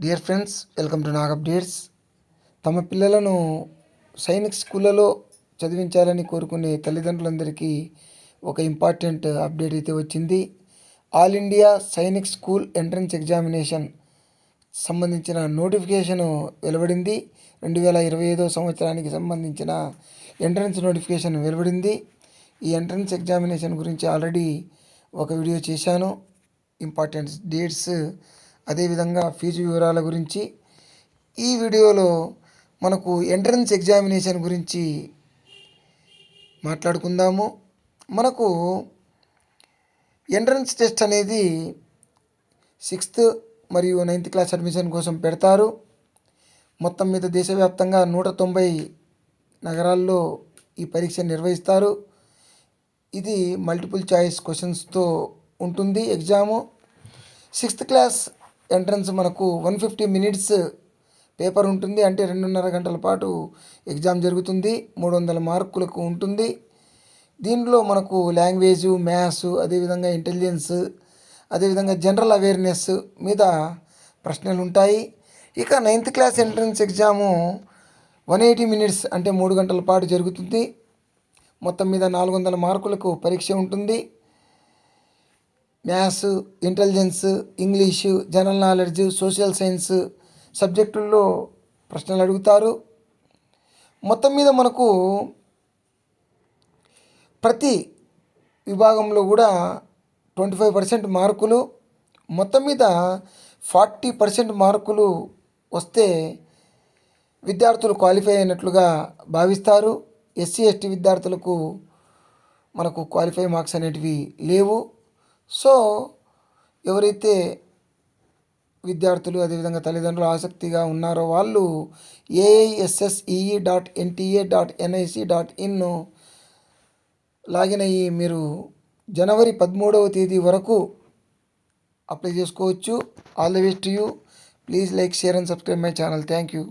Dear friends, welcome to Nag updates. తమ పిల్లలను సైనిక్ స్కూళ్ళలో చదివించాలని కోరుకునే తల్లిదండ్రులందరికీ ఒక ఇంపార్టెంట్ అప్డేట్ అయితే వచ్చింది. All India Sainik school entrance examination సంబంధించిన నోటిఫికేషన్ వెలువడింది. 2025 సంవత్సరానికి సంబంధించిన ఎంట్రన్స్ నోటిఫికేషన్ వెలువడింది. ఈ ఎంట్రన్స్ ఎగ్జామినేషన్ గురించి ఆల్రెడీ ఒక వీడియో చేశాను. ఇంపార్టెంట్ డేట్స్, అదేవిధంగా ఫీజు వివరాల గురించి ఈ వీడియోలో మనకు ఎంట్రన్స్ ఎగ్జామినేషన్ గురించి మాట్లాడుకుందాము. మనకు ఎంట్రన్స్ టెస్ట్ అనేది 6th మరియు 9th క్లాస్ అడ్మిషన్ కోసం పెడతారు. మొత్తం మీద దేశవ్యాప్తంగా 190 నగరాల్లో ఈ పరీక్ష నిర్వహిస్తారు. ఇది మల్టిపుల్ చాయిస్ క్వశ్చన్స్తో ఉంటుంది ఎగ్జాము. 6th క్లాస్ ఎంట్రన్స్ మనకు 150 మినిట్స్ పేపర్ ఉంటుంది. అంటే 2.5 గంటల పాటు ఎగ్జామ్ జరుగుతుంది. 300 మార్కులకు ఉంటుంది. దీనిలో మనకు లాంగ్వేజ్, మ్యాథ్స్, అదేవిధంగా ఇంటెలిజెన్స్, అదేవిధంగా జనరల్ అవేర్నెస్ మీద ప్రశ్నలు ఉంటాయి. ఇక 9th class entrance exam 180 minutes అంటే 3 గంటల పాటు జరుగుతుంది. మొత్తం మీద 400 మార్కులకు పరీక్ష ఉంటుంది. Maths, intelligence, English, general knowledge, social science సబ్జెక్టుల్లో ప్రశ్నలు అడుగుతారు. మొత్తం మీద మనకు ప్రతి విభాగంలో కూడా 25% మార్కులు, మొత్తం మీద 40% మార్కులు వస్తే విద్యార్థులు క్వాలిఫై అయినట్లుగా భావిస్తారు. ఎస్సీ ఎస్టీ విద్యార్థులకు మనకు క్వాలిఫై మార్క్స్ అనేటివి లేవు. సో ఎవరైతే విద్యార్థులు అదేవిధంగా తల్లిదండ్రులు ఆసక్తిగా ఉన్నారో వాళ్ళు AISSEE.NTA.NIC.in లాగిన్ అయ్యి మీరు జనవరి 13వ తేదీ వరకు అప్లై చేసుకోవచ్చు. All the best to you. Please like, share and subscribe my channel. Thank you.